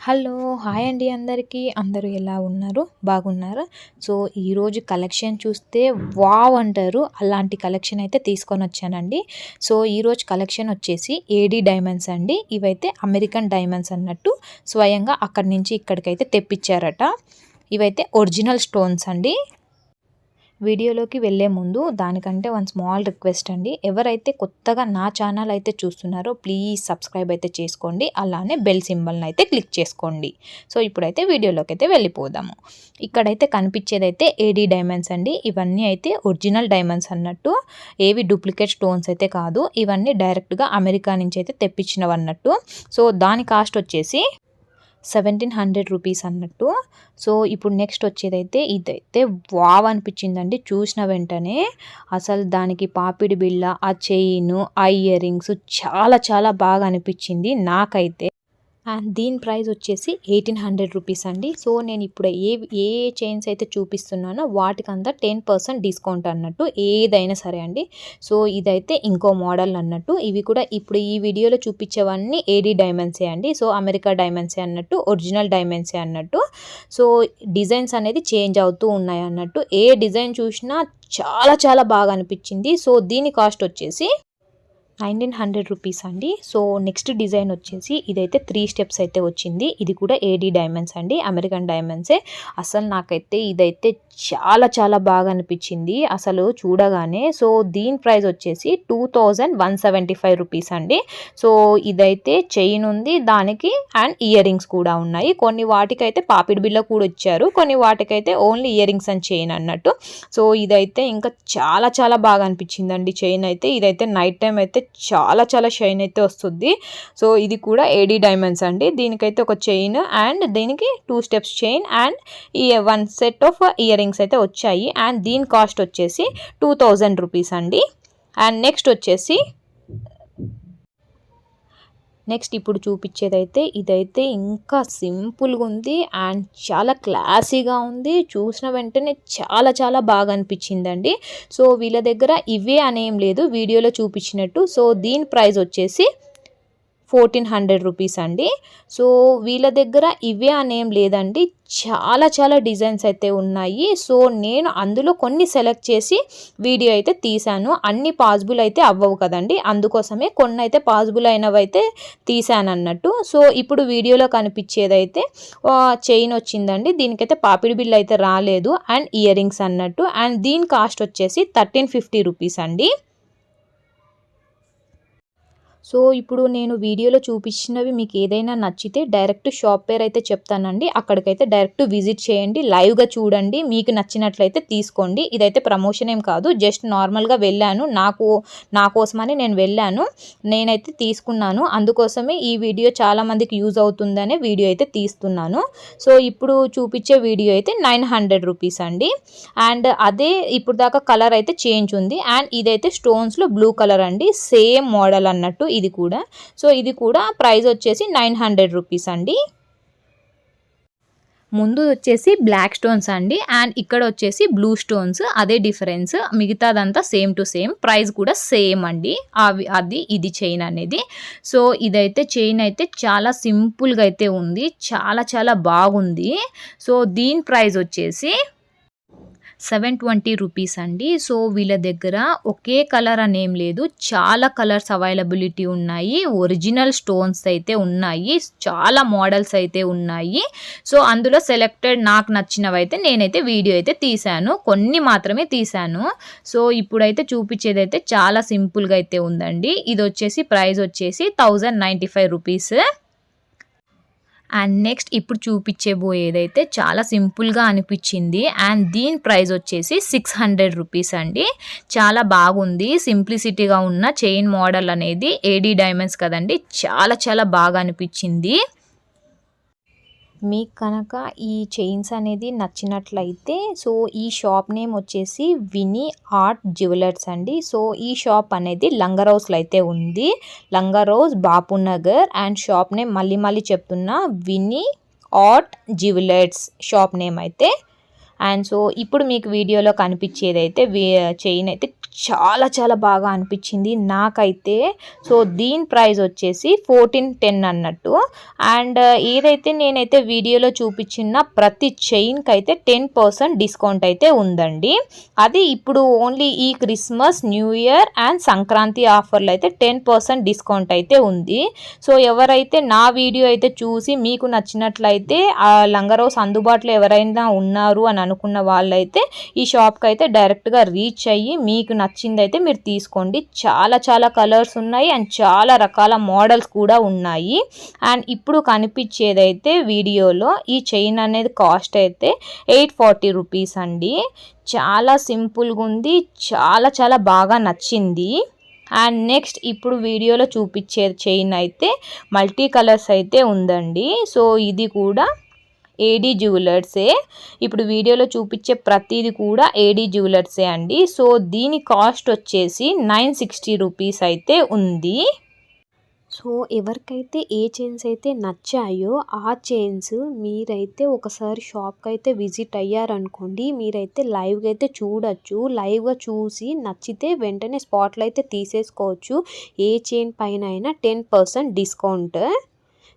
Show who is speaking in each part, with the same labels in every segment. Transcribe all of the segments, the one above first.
Speaker 1: Hello! Hi అండి అందరికీ. అందరూ ఎలా ఉన్నారు? బాగున్నారా? సో, ఈరోజు కలెక్షన్ చూస్తే వావ్ అంటారు. అలాంటి కలెక్షన్ అయితే తీసుకొనొచ్చానండి. సో, ఈరోజు కలెక్షన్ వచ్చేసి ఏడీ డైమండ్స్ అండి. ఇవైతే అమెరికన్ డైమండ్స్ అన్నట్టు స్వయంగా అక్కడి నుంచి ఇక్కడికైతే తెప్పిచ్చారట. ఇవైతే ఒరిజినల్ స్టోన్స్ అండి. వీడియోలోకి వెళ్ళే ముందు దానికంటే వన్ స్మాల్ రిక్వెస్ట్ అండి. ఎవరైతే కొత్తగా నా ఛానల్ అయితే చూస్తున్నారో ప్లీజ్ సబ్స్క్రైబ్ అయితే చేసుకోండి. అలానే బెల్ సింబల్ని అయితే క్లిక్ చేసుకోండి. సో ఇప్పుడైతే వీడియోలోకి అయితే వెళ్ళిపోదాము. ఇక్కడైతే కనిపించేదైతే ఏడీ డైమండ్స్ అండి. ఇవన్నీ అయితే ఒరిజినల్ డైమండ్స్ అన్నట్టు, ఏవి డూప్లికేట్ స్టోన్స్ అయితే కాదు. ఇవన్నీ డైరెక్ట్గా అమెరికా నుంచి అయితే తెప్పించినవి అన్నట్టు. సో దాని కాస్ట్ వచ్చేసి 1700 రూపీస్ అన్నట్టు. సో ఇప్పుడు నెక్స్ట్ వచ్చేదైతే ఇదైతే వావ్ అనిపించిందండి. చూసిన వెంటనే అసలు దానికి పాపిడి బిళ్ళ, ఆ చైను, ఆ ఇయర్ రింగ్స్ చాలా చాలా బాగా అనిపించింది నాకైతే. అండ్ దీని ప్రైస్ వచ్చేసి 1800 రూపీస్ అండి. సో నేను ఇప్పుడు ఏ చైన్స్ అయితే చూపిస్తున్నానో వాటికంతా 10% డిస్కౌంట్ అన్నట్టు, ఏదైనా సరే అండి. సో ఇదైతే ఇంకో మోడల్ అన్నట్టు. ఇవి కూడా ఇప్పుడు ఈ వీడియోలో చూపించేవన్నీ ఏడీ డైమండ్సే అండి. సో అమెరికా డైమండ్సే అన్నట్టు, ఒరిజినల్ డైమండ్సే అన్నట్టు. సో డిజైన్స్ అనేది చేంజ్ అవుతూ ఉన్నాయి అన్నట్టు. ఏ డిజైన్ చూసినా చాలా చాలా బాగా అనిపించింది. సో దీని కాస్ట్ వచ్చేసి 1900 రూపీస్ అండి. సో నెక్స్ట్ డిజైన్ వచ్చేసి ఇదైతే 3 స్టెప్స్ అయితే వచ్చింది. ఇది కూడా ఏడీ డైమండ్స్ అండి, అమెరికన్ డైమండ్సే. అసలు నాకైతే ఇదైతే చాలా చాలా బాగా అనిపించింది అసలు చూడగానే. సో దీని ప్రైస్ వచ్చేసి 2175 రూపీస్ అండి. సో ఇదైతే చైన్ ఉంది దానికి, అండ్ ఇయర్ రింగ్స్ కూడా ఉన్నాయి. కొన్ని వాటికైతే పాపిడి బిళ్ళ కూడా ఇచ్చారు, కొన్ని వాటికైతే only ear rings and chain అన్నట్టు. సో ఇదైతే ఇంకా చాలా చాలా బాగా అనిపించిందండి చైన్ అయితే. ఇదైతే నైట్ టైం అయితే చాలా చాలా షైన్ అయితే వస్తుంది. సో ఇది కూడా ఏడీ డైమండ్స్ అండి. దీనికైతే ఒక చైన్ అండ్ దీనికి 2 స్టెప్స్ చైన్ అండ్ ఈ 1 సెట్ ఆఫ్ ఇయర్ రింగ్స్ అయితే వచ్చాయి. అండ్ దీని కాస్ట్ వచ్చేసి 2000 రూపీస్ అండి. అండ్ నెక్స్ట్ వచ్చేసి ఇప్పుడు చూపించేదైతే ఇదైతే ఇంకా సింపుల్గా ఉంది అండ్ చాలా క్లాసీగా ఉంది. చూసిన వెంటనే చాలా చాలా బాగా అనిపించిందండి. సో వీళ్ళ దగ్గర ఇవే అనేం లేదు వీడియోలో చూపించినట్టు. సో దీని ప్రైస్ వచ్చేసి 1400 రూపీస్ అండి. సో వీళ్ళ దగ్గర ఇవే అనేం లేదండి, చాలా చాలా డిజైన్స్ అయితే ఉన్నాయి. సో నేను అందులో కొన్ని సెలెక్ట్ చేసి వీడియో అయితే తీశాను. అన్ని పాసిబుల్ అయితే అవ్వవు కదండి, అందుకోసమే కొన్ని అయితే పాసిబుల్ అయినవి అయితే తీశాను అన్నట్టు. సో ఇప్పుడు వీడియోలో కనిపించేదైతే చైన్ వచ్చిందండి. దీనికైతే పాపిడి బిల్ అయితే రాలేదు అండ్ ఇయర్ రింగ్స్ అన్నట్టు. అండ్ దీని కాస్ట్ వచ్చేసి 1350 రూపీస్ అండి. సో ఇప్పుడు నేను వీడియోలో చూపించినవి మీకు ఏదైనా నచ్చితే డైరెక్ట్ షాప్ పేరు అయితే చెప్తానండి, అక్కడికైతే డైరెక్ట్ విజిట్ చేయండి, లైవ్గా చూడండి, మీకు నచ్చినట్లయితే తీసుకోండి. ఇదైతే ప్రమోషన్ ఏం కాదు, జస్ట్ నార్మల్గా వెళ్ళాను, నా కోసమని నేను వెళ్ళాను, నేనైతే తీసుకున్నాను. అందుకోసమే ఈ వీడియో చాలామందికి యూజ్ అవుతుందనే వీడియో అయితే తీస్తున్నాను. సో ఇప్పుడు చూపించే వీడియో అయితే 900 రూపీస్ అండి. అండ్ అదే ఇప్పుడు దాకా కలర్ అయితే చేంజ్ ఉంది. అండ్ ఇదైతే స్టోన్స్లో బ్లూ కలర్ అండి, సేమ్ మోడల్ అన్నట్టు ఇది కూడా. సో ఇది కూడా ప్రైస్ వచ్చేసి 900 రూపీస్ అండి. ముందు వచ్చేసి బ్లాక్ స్టోన్స్ అండి అండ్ ఇక్కడ వచ్చేసి బ్లూ స్టోన్స్, అదే డిఫరెన్స్. మిగతాదంతా సేమ్ టు సేమ్, ప్రైస్ కూడా సేమ్ అండి. ఇది చైన్ అనేది. సో ఇదైతే చైన్ అయితే చాలా సింపుల్గా అయితే ఉంది, చాలా చాలా బాగుంది. సో దీని ప్రైస్ వచ్చేసి 720 రూపీస్ అండి. సో వీళ్ళ దగ్గర ఒకే కలర్ అనేం లేదు, చాలా కలర్స్ అవైలబిలిటీ ఉన్నాయి. ఒరిజినల్ స్టోన్స్ అయితే ఉన్నాయి, చాలా మోడల్స్ అయితే ఉన్నాయి. సో అందులో సెలెక్టెడ్ నాకు నచ్చినవి అయితే నేనైతే వీడియో అయితే తీశాను, కొన్ని మాత్రమే తీశాను. సో ఇప్పుడైతే చూపించేదైతే చాలా సింపుల్గా అయితే ఉందండి. ఇది వచ్చేసి ప్రైస్ వచ్చేసి 1095 రూపీస్. అండ్ నెక్స్ట్ ఇప్పుడు చూపించబోయేదైతే చాలా సింపుల్గా అనిపించింది అండ్ దీని ప్రైస్ వచ్చేసి 600 రూపీస్ అండి. చాలా బాగుంది, సింప్లిసిటీగా ఉన్న చైన్ మోడల్ అనేది. ఏడీ డైమండ్స్ కదండి, చాలా చాలా బాగా అనిపించింది. మీకు కనుక ఈ చైన్స్ అనేది నచ్చినట్లయితే సో ఈ షాప్ నేమ్ వచ్చేసి వినీ ఆర్ట్ జ్యువెలర్స్ అండి. సో ఈ షాప్ అనేది లంగరౌస్లో అయితే ఉంది, లంగరౌస్ బాపునగర్. అండ్ షాప్ నేమ్ మళ్ళీ చెప్తున్నా, వినీ ఆర్ట్ జ్యువెలర్స్ షాప్ నేమ్ అయితే. అండ్ సో ఇప్పుడు మీకు వీడియోలో కనిపించేదైతే చైన్ అయితే చాలా చాలా బాగా అనిపించింది నాకైతే. సో దీని ప్రైస్ వచ్చేసి 1410 అన్నట్టు. అండ్ ఏదైతే నేనైతే వీడియోలో చూపించిన ప్రతి చైన్కి అయితే 10% డిస్కౌంట్ అయితే ఉందండి. అది ఇప్పుడు ఓన్లీ ఈ Christmas, new year and Sankranti ఆఫర్లు అయితే 10% డిస్కౌంట్ అయితే ఉంది. సో ఎవరైతే నా వీడియో అయితే చూసి మీకు నచ్చినట్లయితే ఆ లంగరోస్ అందుబాటులో ఎవరైనా ఉన్నారు అని అనుకున్న వాళ్ళైతే ఈ షాప్కి అయితే డైరెక్ట్గా రీచ్ అయ్యి మీకు నచ్చింది అయితే మీరు తీసుకోండి. చాలా చాలా కలర్స్ ఉన్నాయి అండ్ చాలా రకాల మోడల్స్ కూడా ఉన్నాయి. అండ్ ఇప్పుడు కనిపించేదైతే వీడియోలో ఈ చైన్ అనేది కాస్ట్ అయితే 840 రూపీస్ అండి. చాలా సింపుల్గా ఉంది, చాలా చాలా బాగా నచ్చింది. అండ్ నెక్స్ట్ ఇప్పుడు వీడియోలో చూపించే చైన్ అయితే మల్టీ కలర్స్ అయితే ఉందండి. సో ఇది కూడా ఏడీ జ్యువెలర్సే. ఇప్పుడు వీడియోలో చూపించే ప్రతిది కూడా ఏడీ జ్యువెలర్సే అండి. సో దీని కాస్ట్ వచ్చేసి 960 రూపీస్ అయితే ఉంది.
Speaker 2: సో ఎవరికైతే ఏ చైన్స్ అయితే నచ్చాయో ఆ చైన్స్ మీరైతే ఒకసారి షాప్కి అయితే విజిట్ అయ్యారనుకోండి, మీరైతే లైవ్గా అయితే చూడొచ్చు. లైవ్గా చూసి నచ్చితే వెంటనే స్పాట్లో అయితే తీసేసుకోవచ్చు. ఏ చైన్ పైన అయినా 10% డిస్కౌంట్.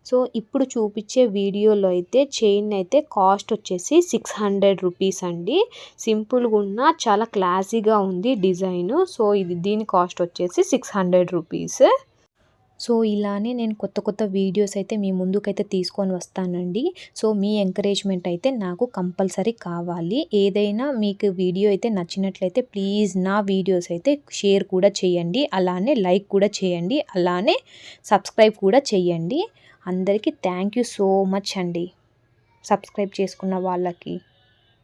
Speaker 2: సో ఇప్పుడు చూపించే వీడియోలో అయితే చైన్ అయితే కాస్ట్ వచ్చేసి 600 రూపీస్ అండి. సింపుల్గా ఉన్న చాలా క్లాసీగా ఉంది డిజైన్. సో దీని కాస్ట్ వచ్చేసి 600 రూపీస్. సో ఇలానే నేను కొత్త కొత్త వీడియోస్ అయితే మీ ముందుకైతే తీసుకొని వస్తానండి. సో మీ ఎంకరేజ్మెంట్ అయితే నాకు కంపల్సరీ కావాలి. ఏదైనా మీకు వీడియో అయితే నచ్చినట్లయితే ప్లీజ్ నా వీడియోస్ అయితే షేర్ కూడా చేయండి, అలానే లైక్ కూడా చేయండి, అలానే సబ్స్క్రైబ్ కూడా చేయండి. అందరికీ థ్యాంక్ యూ సో మచ్ అండి సబ్స్క్రైబ్ చేసుకున్న వాళ్ళకి.